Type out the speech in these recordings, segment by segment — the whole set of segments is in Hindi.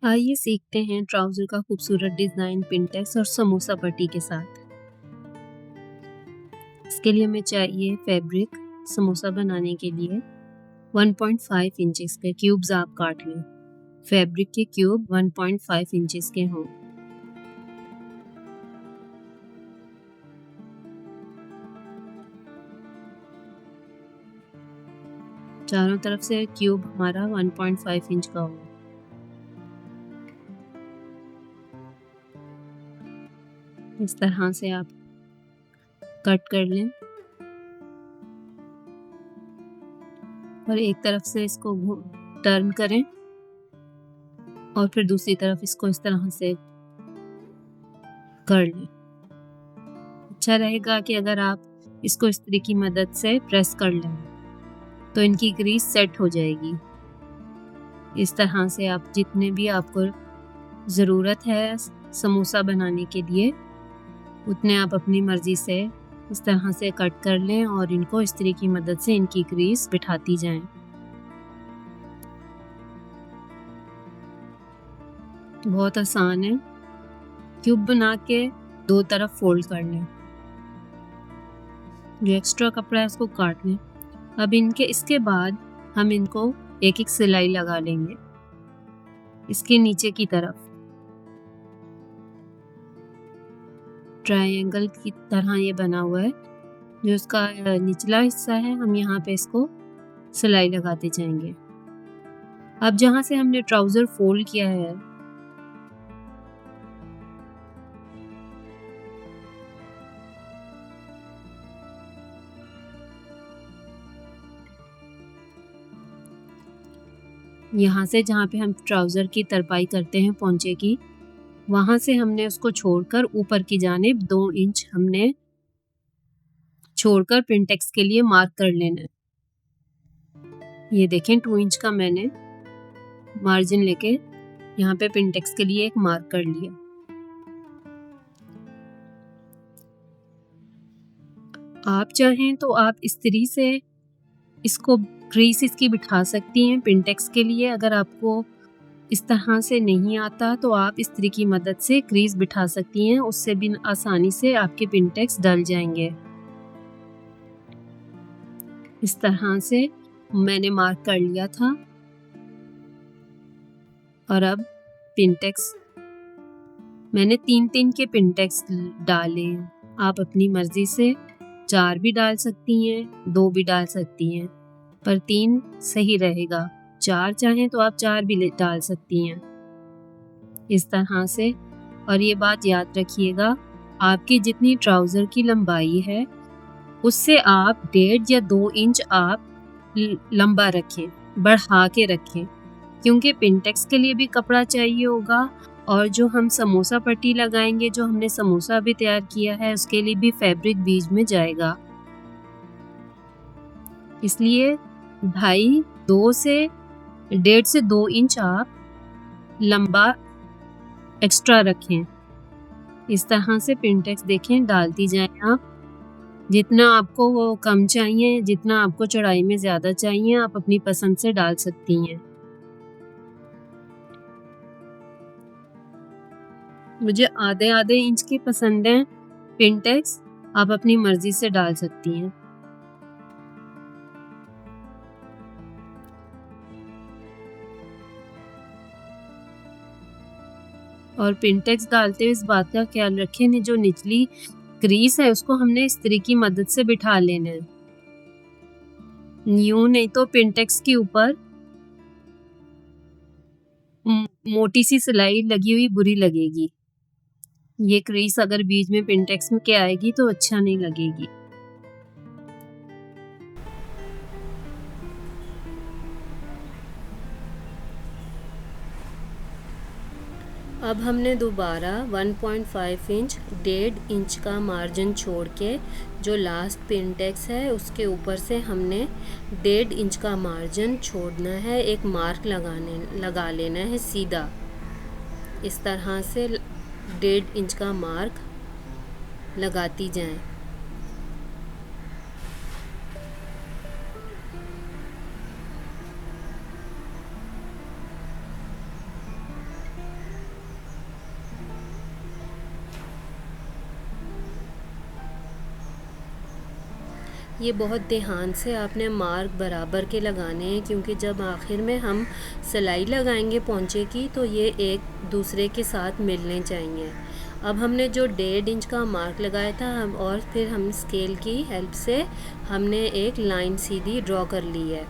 आइए सीखते हैं ट्राउज़र का खूबसूरत डिज़ाइन पिंटेक्स और समोसा पट्टी के साथ। इसके लिए हमें चाहिए फैब्रिक। समोसा बनाने के लिए 1.5 इंचेस के क्यूब्स आप काट लें। फैब्रिक के क्यूब 1.5 इंचेस के हों। चारों तरफ से क्यूब हमारा 1.5 इंच का हो। इस तरह से आप कट कर लें और एक तरफ से इसको टर्न करें और फिर दूसरी तरफ इसको इस तरह से कर लें। अच्छा रहेगा कि अगर आप इसको इस्त्री की मदद से प्रेस कर लें तो इनकी ग्रीस सेट हो जाएगी। इस तरह से आप जितने भी आपको ज़रूरत है समोसा बनाने के लिए उतने आप अपनी मर्ज़ी से इस तरह से कट कर लें और इनको इस्त्री की मदद से इनकी ग्रीस बिठाती जाएं। बहुत आसान है। क्यूब बना के दो तरफ फोल्ड कर लें। जो एक्स्ट्रा कपड़ा है उसको काट लें। अब इसके बाद हम इनको एक एक सिलाई लगा लेंगे इसके नीचे की तरफ। ट्रायंगल की तरह ये बना हुआ है। जो इसका निचला हिस्सा है हम यहाँ पे इसको सिलाई लगाते जाएंगे। अब जहाँ से हमने ट्राउज़र फोल्ड किया है यहाँ से जहाँ पे हम ट्राउज़र की तरपाई करते हैं पोंचे की, वहाँ से हमने उसको छोड़कर ऊपर की जानिब 2 इंच हमने छोड़कर पिंटेक्स के लिए मार्क कर लेना है। ये देखें 2 इंच का मैंने मार्जिन लेके यहाँ पे पिंटेक्स के लिए एक मार्क कर लिया। आप चाहें तो आप इस्त्री से इसको ग्रीस इसकी बिठा सकती हैं पिंटेक्स के लिए। अगर आपको इस तरह से नहीं आता तो आप इस्त्री की मदद से ग्रीस बिठा सकती हैं। उससे भी आसानी से आपके पिंटेक्स डल जाएंगे। इस तरह से मैंने मार्क कर लिया था और अब पिंटेक्स मैंने 3-3 के पिंटेक्स डाले। आप अपनी मर्जी से 4 भी डाल सकती हैं, 2 भी डाल सकती हैं, पर 3 सही रहेगा। 4 चाहें तो आप 4 भी डाल सकती हैं इस तरह से। और ये बात याद रखिएगा, आपकी जितनी ट्राउज़र की लंबाई है उससे आप 1.5 या 2 इंच आप लंबा रखें, बढ़ा के रखें, क्योंकि पिंटेक्स के लिए भी कपड़ा चाहिए होगा और जो हम समोसा पट्टी लगाएंगे, जो हमने समोसा भी तैयार किया है, उसके लिए भी फैब्रिक बीच में जाएगा। इसलिए 2.5 से 1.5 से 2 इंच आप लंबा एक्स्ट्रा रखें। इस तरह से पिंटेक्स देखें डालती जाएं आप। जितना आपको वो कम चाहिए, जितना आपको चौड़ाई में ज़्यादा चाहिए, आप अपनी पसंद से डाल सकती हैं। मुझे आधे इंच के पसंद हैं पिंटेक्स, आप अपनी मर्जी से डाल सकती हैं। और पिंटेक्स डालते हुए इस बात का ख्याल रखें, जो निचली क्रीज है उसको हमने इस्त्री की मदद से बिठा लेना है। यूं नहीं तो पिंटेक्स के ऊपर मोटी सी सिलाई लगी हुई बुरी लगेगी। ये क्रीज अगर बीच में पिंटेक्स में के आएगी तो अच्छा नहीं लगेगी। अब हमने दोबारा 1.5 इंच 1.5 इंच का मार्जिन छोड़ के जो लास्ट पिंटेक्स है उसके ऊपर से हमने 1.5 इंच का मार्जिन छोड़ना है। एक मार्क लगा लेना है सीधा। इस तरह से 1.5 इंच का मार्क लगाती जाएं। ये बहुत ध्यान से आपने मार्क बराबर के लगाने हैं, क्योंकि जब आखिर में हम सिलाई लगाएंगे पोंचे की तो ये एक दूसरे के साथ मिलने चाहिए। अब हमने जो 1.5 इंच का मार्क लगाया था और फिर हम स्केल की हेल्प से हमने एक लाइन सीधी ड्रॉ कर ली है।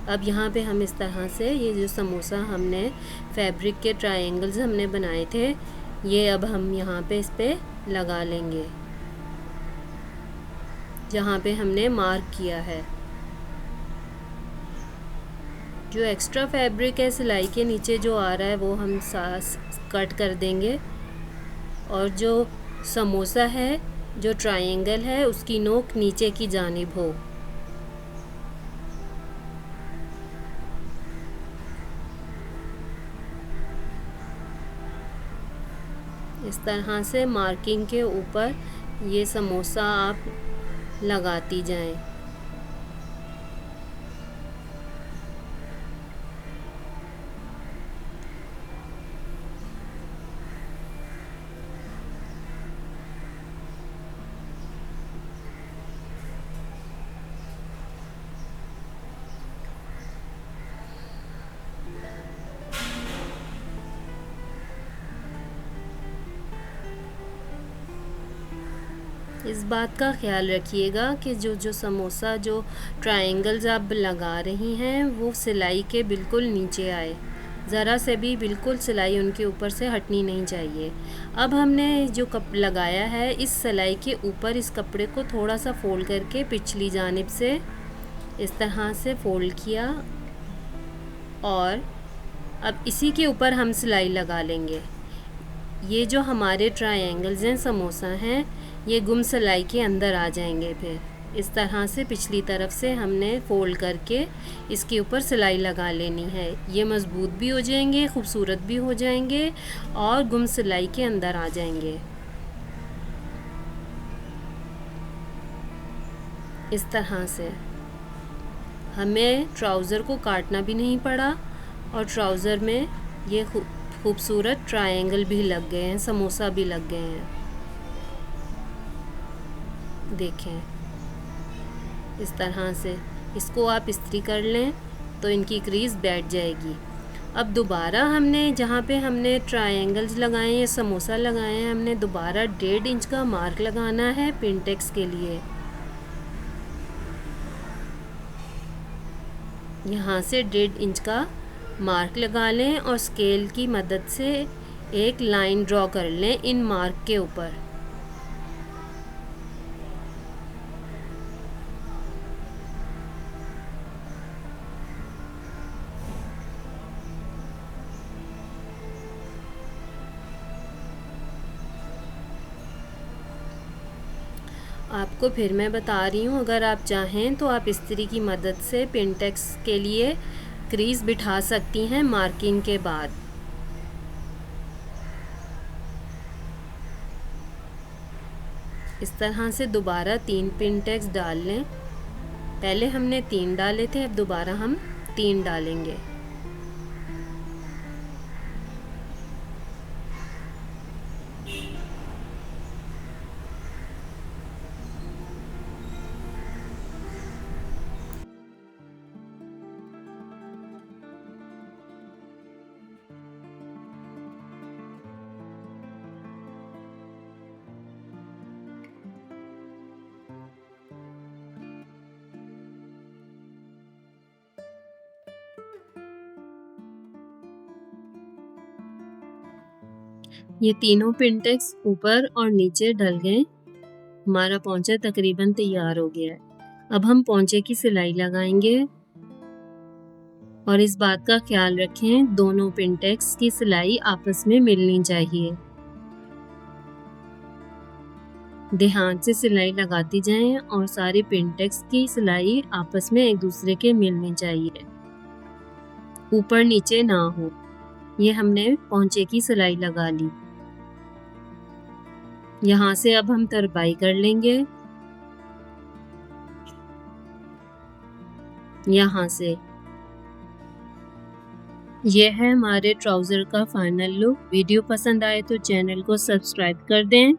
अब यहाँ पे हम इस तरह से ये जो समोसा हमने फैब्रिक के ट्रायंगल्स हमने बनाए थे, ये अब हम यहाँ पे इस पे लगा लेंगे जहाँ पे हमने मार्क किया है। जो एक्स्ट्रा फैब्रिक है सिलाई के नीचे जो आ रहा है वो हम कट कर देंगे, और जो समोसा है जो ट्रायंगल है उसकी नोक नीचे की जानिब हो। इस तरह से मार्किंग के ऊपर ये समोसा आप लगाती जाएं। इस बात का ख्याल रखिएगा कि जो समोसा जो ट्रायंगल्स आप लगा रही हैं वो सिलाई के बिल्कुल नीचे आए, ज़रा से भी बिल्कुल सिलाई उनके ऊपर से हटनी नहीं चाहिए। अब हमने जो कप लगाया है इस सिलाई के ऊपर इस कपड़े को थोड़ा सा फोल्ड करके पिछली जानिब से इस तरह से फोल्ड किया, और अब इसी के ऊपर हम सिलाई लगा लेंगे। ये जो हमारे ट्रायंगल्स हैं समोसा हैं ये गुम सिलाई के अंदर आ जाएंगे। फिर इस तरह से पिछली तरफ से हमने फोल्ड करके इसके ऊपर सिलाई लगा लेनी है। ये मज़बूत भी हो जाएंगे, खूबसूरत भी हो जाएंगे और गुम सिलाई के अंदर आ जाएंगे। इस तरह से हमें ट्राउज़र को काटना भी नहीं पड़ा और ट्राउज़र में ये खूबसूरत ट्रायंगल भी लग गए हैं, समोसा भी लग गए हैं। देखें इस तरह से इसको आप इस्त्री कर लें तो इनकी क्रीज बैठ जाएगी। अब दोबारा हमने जहाँ पे हमने ट्रायंगल्स लगाए हैं, समोसा लगाए हैं, हमने दोबारा 1.5 इंच का मार्क लगाना है पिनटेक्स के लिए। यहाँ से 1.5 इंच का मार्क लगा लें और स्केल की मदद से एक लाइन ड्रॉ कर लें इन मार्क के ऊपर। आपको फिर मैं बता रही हूँ, अगर आप चाहें तो आप इस्त्री की मदद से पिनटेक्स के लिए क्रीज बिठा सकती हैं मार्किंग के बाद। इस तरह से दोबारा 3 पिनटेक्स डाल लें। पहले हमने 3 डाले थे, अब दोबारा हम 3 डालेंगे। ये तीनों पिनटेक्स ऊपर और नीचे डल गए। हमारा पोंचा तकरीबन तैयार हो गया है। अब हम पोंचे की सिलाई लगाएंगे और इस बात का ख्याल रखें दोनों पिनटेक्स की सिलाई आपस में मिलनी चाहिए। ध्यान से सिलाई लगाती जाएं और सारी पिनटेक्स की सिलाई आपस में एक दूसरे के मिलनी चाहिए, ऊपर नीचे ना हो। ये हमने पोंचे की सिलाई लगा ली। यहाँ से अब हम तरपाई कर लेंगे। यहाँ से यह है हमारे ट्राउज़र का फाइनल लुक। वीडियो पसंद आए तो चैनल को सब्सक्राइब कर दें।